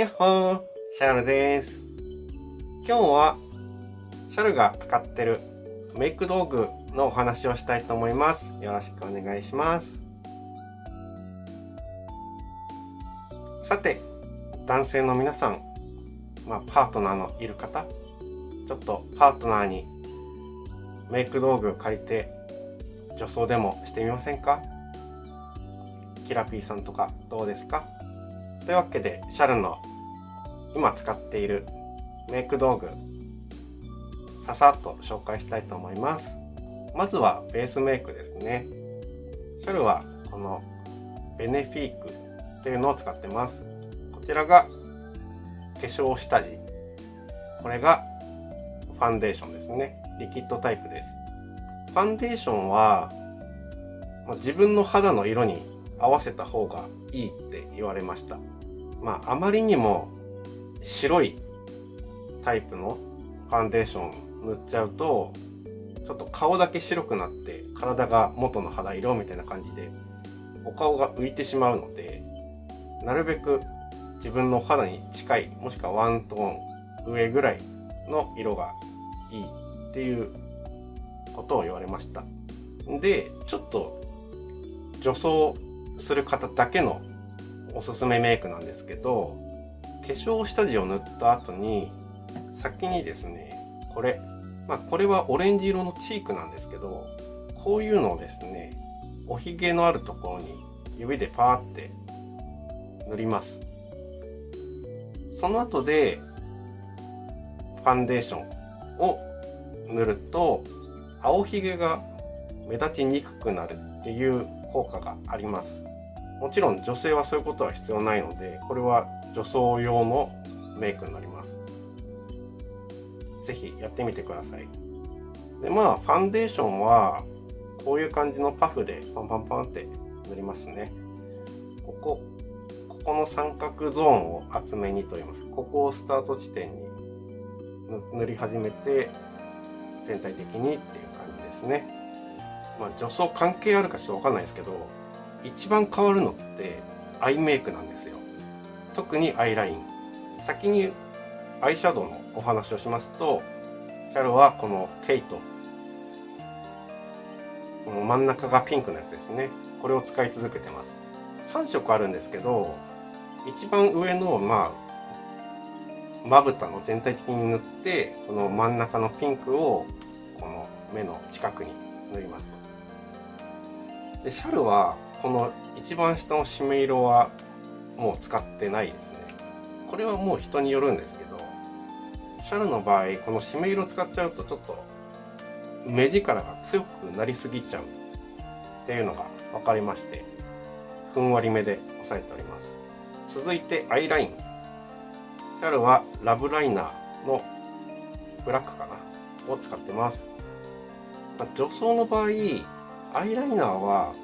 やっほー、シャルです。今日はシャルが使ってるメイク道具のお話をしたいと思います。よろしくお願いします。さて、男性の皆さん、パートナーのいる方、ちょっとパートナーにメイク道具借りて女装でもしてみませんか？キラピーさんとかどうですか？というわけで、シャルの今使っているメイク道具、ささっと紹介したいと思います。まずはベースメイクですね。シャルはこのベネフィークっていうのを使ってます。こちらが化粧下地。これがファンデーションですね。リキッドタイプです。ファンデーションは自分の肌の色に合わせた方がいいって言われました。あまりにも白いタイプのファンデーション塗っちゃうと、ちょっと顔だけ白くなって体が元の肌色みたいな感じでお顔が浮いてしまうので、なるべく自分の肌に近い、もしくはワントーン上ぐらいの色がいいっていうことを言われました。で、ちょっと女装する方だけのおすすめメイクなんですけど、化粧下地を塗った後に先にですね、これはオレンジ色のチークなんですけど、こういうのをですね、おひげのあるところに指でパーって塗ります。その後でファンデーションを塗ると青ひげが目立ちにくくなるっていう効果があります。もちろん女性はそういうことは必要ないので、これは女装用のメイクになります。ぜひやってみてください。で、ファンデーションはこういう感じのパフでパンパンパンって塗りますね。ここの三角ゾーンを厚めにと言います。ここをスタート地点に塗り始めて、全体的にっていう感じですね。女装関係あるかちょっとわかんないですけど、一番変わるのってアイメイクなんですよ。特にアイライン。先にアイシャドウのお話をしますと、シャルはこのケイト、この真ん中がピンクのやつですね。これを使い続けてます。3色あるんですけど、一番上のまぶたの全体的に塗って、この真ん中のピンクをこの目の近くに塗りますと。で、シャルはこの一番下の締め色はもう使ってないですね。これはもう人によるんですけど、シャルの場合この締め色使っちゃうとちょっと目力が強くなりすぎちゃうっていうのが分かりまして、ふんわりめで押さえております。続いてアイライン。シャルはラブライナーのブラックかなを使ってます。女装の場合アイライナーは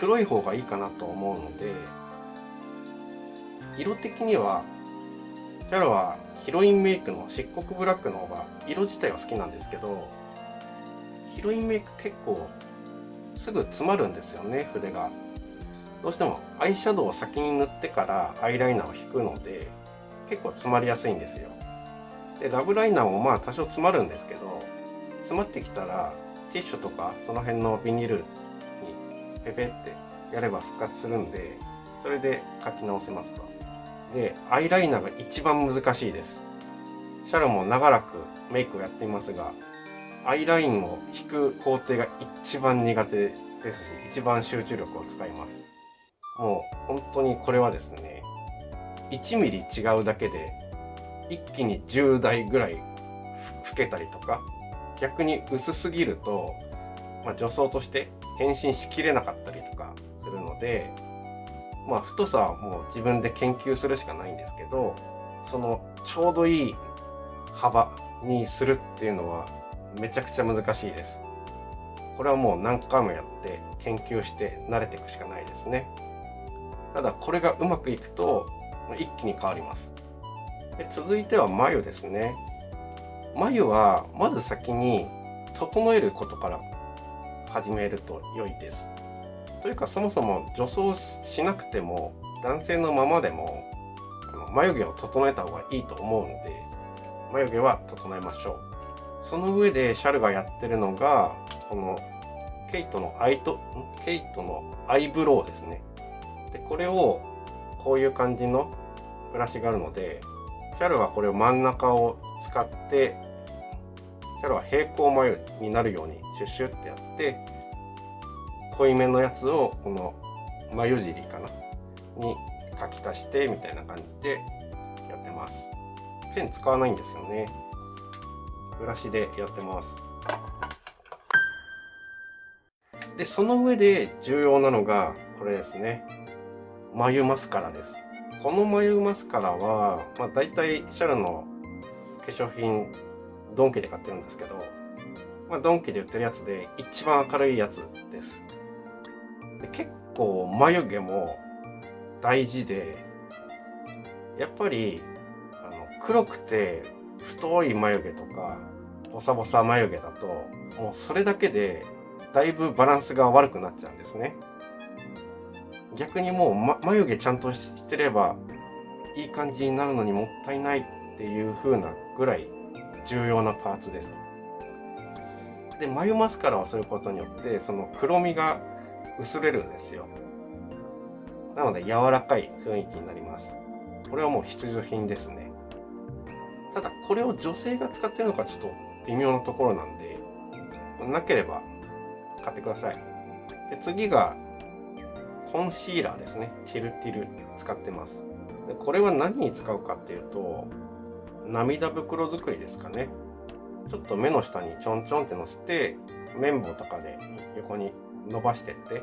黒い方がいいかなと思うので、色的にはシャルはヒロインメイクの漆黒ブラックの方が色自体は好きなんですけど、ヒロインメイク結構すぐ詰まるんですよね、筆が。どうしてもアイシャドウを先に塗ってからアイライナーを引くので結構詰まりやすいんですよ。で、ラブライナーも多少詰まるんですけど、詰まってきたらティッシュとかその辺のビニールにペペってやれば復活するんで、それで描き直せますと。で、アイライナーが一番難しいです。シャルも長らくメイクをやっていますが、アイラインを引く工程が一番苦手ですし、一番集中力を使います。もう本当にこれはですね、1ミリ違うだけで一気に10台ぐらい老けたりとか、逆に薄すぎると、女装として変身しきれなかったりとかするので、太さはもう自分で研究するしかないんですけど、そのちょうどいい幅にするっていうのはめちゃくちゃ難しいです。これはもう何回もやって研究して慣れていくしかないですね。ただこれがうまくいくと一気に変わります。で、続いては眉ですね。眉はまず先に整えることから始めると良いです。というか、そもそも女装しなくても男性のままでも眉毛を整えた方がいいと思うので、眉毛は整えましょう。その上でシャルがやってるのが、このケイトのアイブロウですね。で、これをこういう感じのブラシがあるので、シャルはこれを真ん中を使って、シャルは平行眉になるようにシュッシュってやって、濃いめのやつをこの眉尻かなに書き足してみたいな感じでやってます。ペン使わないんですよね。ブラシでやってます。で、その上で重要なのがこれですね。眉マスカラです。この眉マスカラは、だいたいシャルの化粧品ドンキで買ってるんですけど、ドンキで売ってるやつで一番明るいやつです。で、結構眉毛も大事で、やっぱり黒くて太い眉毛とかボサボサ眉毛だと、もうそれだけでだいぶバランスが悪くなっちゃうんですね。逆にもう、眉毛ちゃんとしてればいい感じになるのにもったいないっていう風なぐらい重要なパーツです。で、眉マスカラをすることによってその黒みが薄れるんですよ。なので柔らかい雰囲気になります。これはもう必需品ですね。ただこれを女性が使ってるのかちょっと微妙なところなんで、なければ買ってください。で、次がコンシーラーですね。ティルティル使ってます。で、これは何に使うかっていうと、涙袋作りですかね。ちょっと目の下にちょんちょんってのせて、綿棒とかで横に伸ばしてって、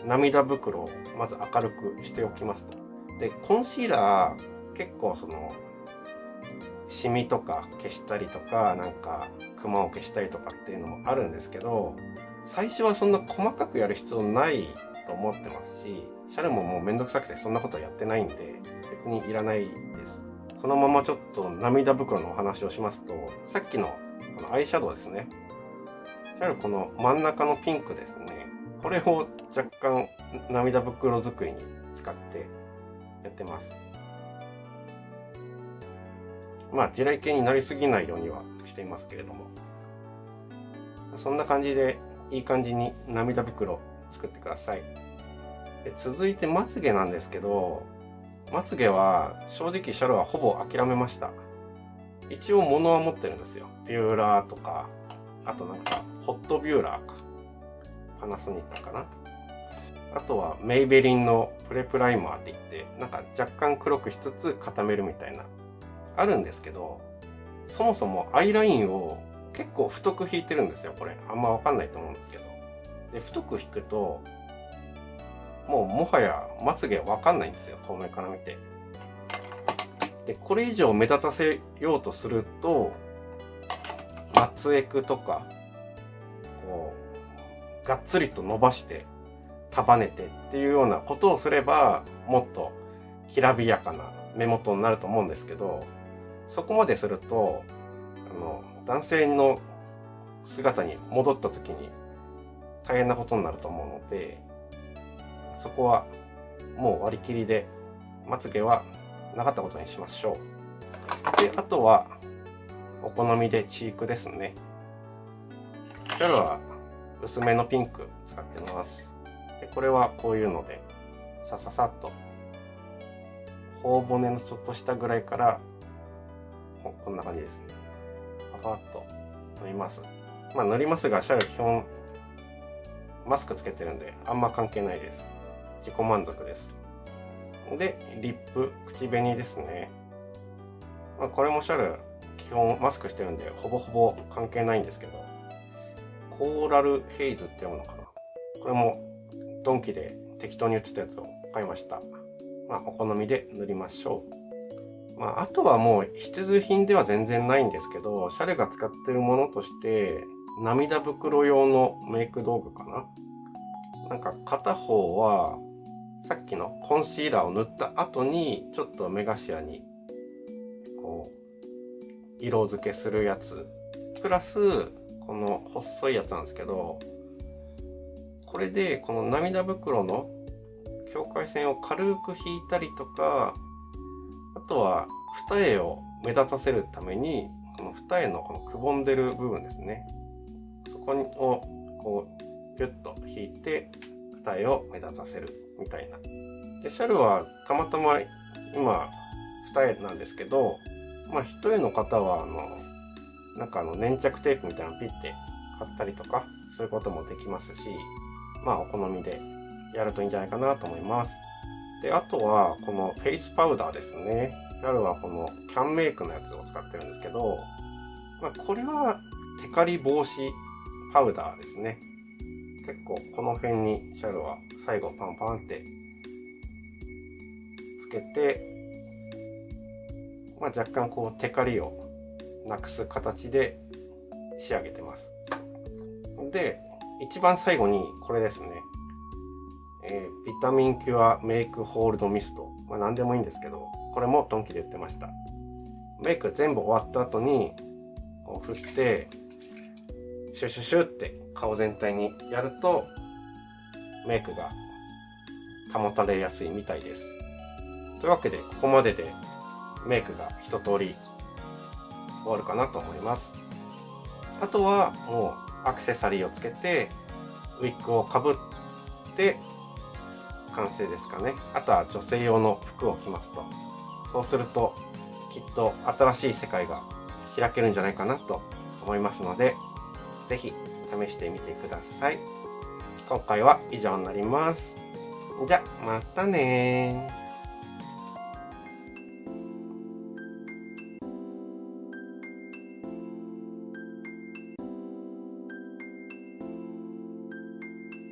涙袋をまず明るくしておきますと。で、コンシーラー結構そのシミとか消したりとか、なんかクマを消したりとかっていうのもあるんですけど、最初はそんな細かくやる必要ないと思ってますし、シャルももうめんどくさくてそんなことやってないんで別にいらないです。そのままちょっと涙袋のお話をしますと、さっきのこのアイシャドウですね。シャルこの真ん中のピンクですね。これを若干涙袋作りに使ってやってます。地雷系になりすぎないようにはしていますけれども、そんな感じでいい感じに涙袋作ってください。で、続いてまつげなんですけど、まつげは正直シャルはほぼ諦めました。一応物は持ってるんですよ。ビューラーとか、あとなんかホットビューラーか、パナソニックかな。あとはメイベリンのプレプライマーって言って、なんか若干黒くしつつ固めるみたいなあるんですけど、そもそもアイラインを結構太く引いてるんですよ。これあんま分かんないと思うんですけど、で、太く引くともはやまつげ分かんないんですよ、遠目から見て。で、これ以上目立たせようとすると、まつエクとかこうがっつりと伸ばして束ねてっていうようなことをすれば、もっときらびやかな目元になると思うんですけど、そこまですると男性の姿に戻った時に大変なことになると思うので、そこはもう割り切りでまつげはなかったことにしましょう。で、あとはお好みでチークですね。シャルは薄めのピンク使ってます。で、これはこういうのでさささっと頬骨のちょっと下ぐらいからこんな感じですね。パパッと塗ります。塗りますが、シャル基本マスクつけてるんであんま関係ないです。自己満足です。で、リップ、口紅ですね。これもシャル基本マスクしてるんでほぼほぼ関係ないんですけど、コーラルヘイズって読むのかな。これもドンキで適当に売ってたやつを買いました。お好みで塗りましょう。あとはもう必需品では全然ないんですけど、シャルが使ってるものとして涙袋用のメイク道具かな。なんか片方はさっきのコンシーラーを塗った後にちょっと目頭にこう色付けするやつ、プラスこの細いやつなんですけど、これでこの涙袋の境界線を軽く引いたりとか、あとは二重を目立たせるために、この二重のこのくぼんでる部分ですね。そこをこうギュッと引いて二重を目立たせるみたいな。で、シャルはたまたま今二重なんですけど、一重の方はなんか粘着テープみたいなのピッて貼ったりとかそういうこともできますし、お好みでやるといいんじゃないかなと思います。で、あとはこのフェイスパウダーですね。シャルはこのキャンメイクのやつを使ってるんですけど、これはテカリ防止パウダーですね。結構この辺にシャルは最後パンパンってつけて、若干こうテカリをなくす形で仕上げてます。で、一番最後にこれですね。ビタミンキュアメイクホールドミスト。何でもいいんですけど、これもドンキで売ってました。メイク全部終わった後にこう振ってシュシュシュって顔全体にやるとメイクが保たれやすいみたいです。というわけでここまででメイクが一通り終わるかなと思います。あとはもうアクセサリーをつけてウィッグをかぶって完成ですかね。あとは女性用の服を着ますと、そうするときっと新しい世界が開けるんじゃないかなと思いますので、ぜひ試してみてください。今回は以上になります。じゃ、またねー。